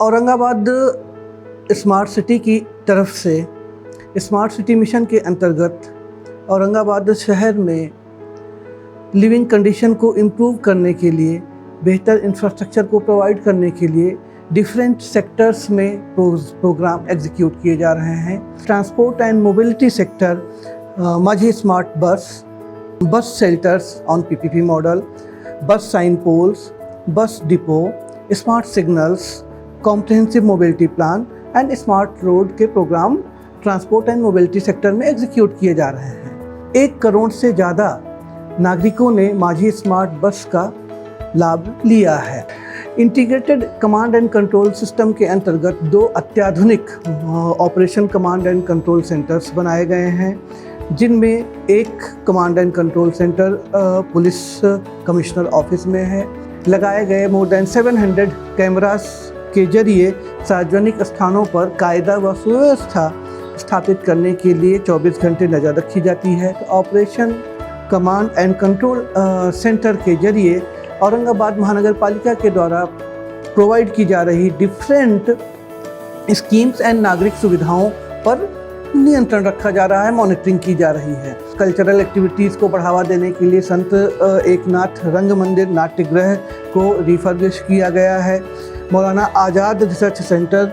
Aurangabad smart city की तरफ से स्मार्ट सिटी मिशन के अंतर्गत औरंगाबाद शहर में लिविंग कंडीशन को इम्प्रूव करने के लिए, बेहतर इंफ्रास्ट्रक्चर को प्रोवाइड करने के लिए डिफरेंट सेक्टर्स में प्रोग्राम एग्जीक्यूट किए जा रहे हैं। ट्रांसपोर्ट एंड मोबिलिटी सेक्टर, माझी smart bus shelters on PPP model, bus sign poles, bus depot, smart signals, comprehensive mobility plan and smart road के program transport and mobility sector में execute किए जा रहे हैं। 1 करोड़ से ज़्यादा नागरिकों ने माझी स्मार्ट बस का लाभ लिया है। Integrated command and control system के अंतर्गत 2 अत्याधुनिक operation command and control centres बनाए गए हैं, जिनमें एक command and control centre police commissioner office में है। लगाए गए मोर देन 700 कैमरास के जरिए सार्वजनिक स्थानों पर कायदा व सुव्यवस्था स्थापित करने के लिए 24 घंटे नज़र रखी जाती है। Operation command and control centre के जरिए औरंगाबाद महानगर पालिका के द्वारा प्रोवाइड की जा रही डिफरेंट स्कीम्स एंड नागरिक सुविधाओं पर नियंत्रण रखा जा रहा है, मॉनिटरिंग की जा रही है। कल्चरल एक्टिविटीज़ को बढ़ावा देने के लिए संत एकनाथ रंग मंदिर नाट्यगृह को रिफर्बिश किया गया है। मौलाना आज़ाद रिसर्च सेंटर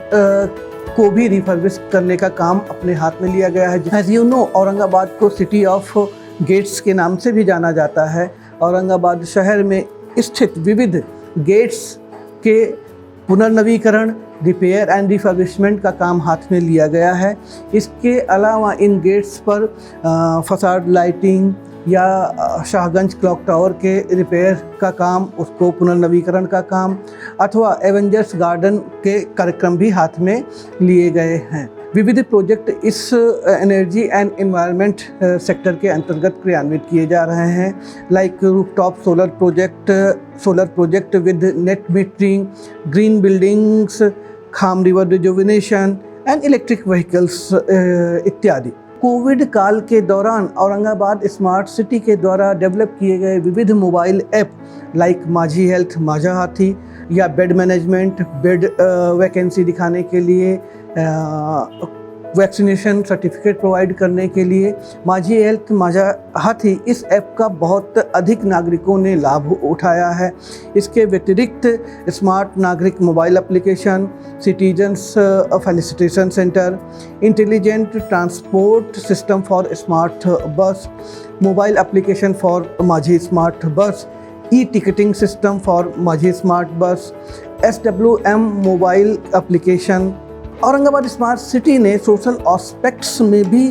को भी रिफर्बिश करने का काम अपने हाथ में लिया गया है। एज यू नो, औरंगाबाद को सिटी ऑफ गेट्स के नाम से भी जाना जाता है। औरंगाबाद शहर में स्थित विविध गेट्स के पुनर्नवीकरण, रिपेयर एंड रिफर्बिशमेंट का काम हाथ में लिया गया है। इसके अलावा इन गेट्स पर फसाड लाइटिंग या शाहगंज क्लॉक टावर के रिपेयर का काम, उसको पुनर्नवीकरण का काम, अथवा एवेंजर्स गार्डन के कार्यक्रम भी हाथ में लिए गए हैं। विविध प्रोजेक्ट इस एनर्जी एंड एनवायरनमेंट सेक्टर के अंतर्गत क्रियान्वित किए जा रहे हैं, like rooftop solar project with net metering, green buildings, Kham river rejuvenation and electric vehicles इत्यादि। कोविड काल के दौरान औरंगाबाद स्मार्ट सिटी के द्वारा डेवलप किए गए विविध मोबाइल ऐप लाइक माझी हेल्थ, माझा हाथी, या बेड मैनेजमेंट, बेड वैकेंसी दिखाने के लिए, वैक्सीनेशन सर्टिफिकेट प्रोवाइड करने के लिए माझी हेल्थ, माझा हाथी, इस ऐप का बहुत अधिक नागरिकों ने लाभ उठाया है। इसके व्यतिरिक्त स्मार्ट नागरिक mobile application, citizens felicitation centre, intelligent transport system for smart bus, mobile application for माझी स्मार्ट बस, ई-टिकटिंग सिस्टम फॉर माझी स्मार्ट बस, SWM mobile application. Aurangabad smart city ने सोशल एस्पेक्ट्स में भी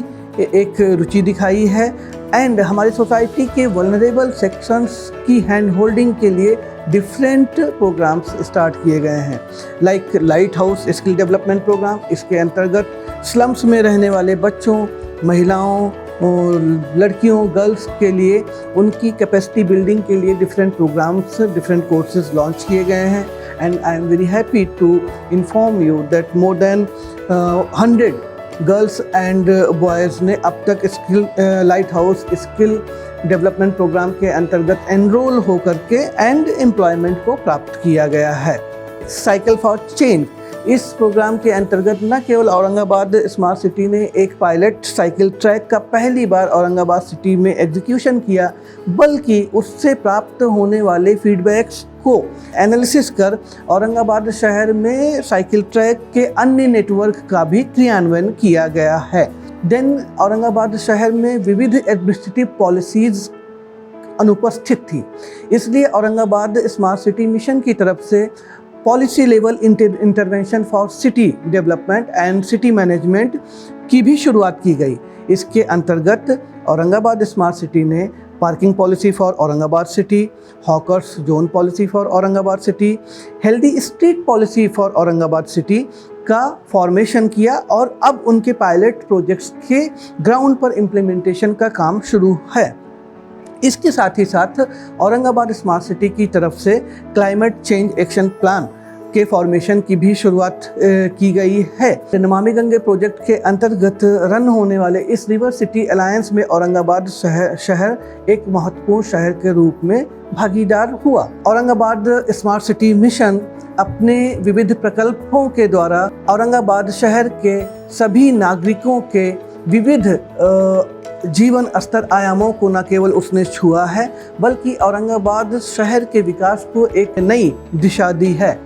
एक रुचि दिखाई है एंड हमारी सोसाइटी के वल्नरेबल सेक्शंस की हैंड होल्डिंग के लिए डिफरेंट प्रोग्राम्स स्टार्ट किए गए हैं, like lighthouse skill development programme. इसके अंतर्गत स्लम्स में रहने वाले बच्चों, महिलाओं और लड़कियों, गर्ल्स के लिए उनकी कैपेसिटी बिल्डिंग के लिए different programmes, different courses launch किए गए हैं। And I am very happy to inform you that more than 100 girls and boys ने अब तक skill lighthouse skill development programme के अंतर्गत एनरोल होकर के एंड एम्प्लॉयमेंट को प्राप्त किया गया है। साइकिल फॉर चेंज, इस प्रोग्राम के अंतर्गत न केवल औरंगाबाद स्मार्ट सिटी ने एक पायलट साइकिल ट्रैक का पहली बार औरंगाबाद सिटी में एग्जीक्यूशन किया, बल्कि उससे प्राप्त होने वाले फीडबैक्स को एनालिसिस कर औरंगाबाद शहर में साइकिल ट्रैक के अन्य नेटवर्क का भी क्रियान्वयन किया गया है। देन औरंगाबाद शहर में विविध एडमिनिस्ट्रेटिव पॉलिसीज़ अनुपस्थित थी, इसलिए औरंगाबाद स्मार्ट सिटी मिशन की तरफ से policy level intervention for city development and city management की भी शुरुआत की गई। इसके अंतर्गत औरंगाबाद स्मार्ट सिटी ने parking policy for Aurangabad city, hawkers zone policy for Aurangabad city, healthy street policy for Aurangabad city का फॉर्मेशन किया और अब उनके पायलट प्रोजेक्ट्स के ग्राउंड पर इम्प्लीमेंटेशन का काम शुरू है। इसके साथ ही साथ औरंगाबाद स्मार्ट सिटी की तरफ से क्लाइमेट चेंज एक्शन प्लान के फॉर्मेशन की भी शुरुआत की गई है। नमामि गंगे प्रोजेक्ट के अंतर्गत रन होने वाले इस रिवर सिटी अलायंस में औरंगाबाद शहर एक महत्वपूर्ण शहर के रूप में भागीदार हुआ। औरंगाबाद स्मार्ट सिटी मिशन अपने विविध प्रकल्पों के द्वारा औरंगाबाद शहर के सभी नागरिकों के विविध जीवन स्तर आयामों को न केवल उसने छुआ है, बल्कि औरंगाबाद शहर के विकास को एक नई दिशा दी है।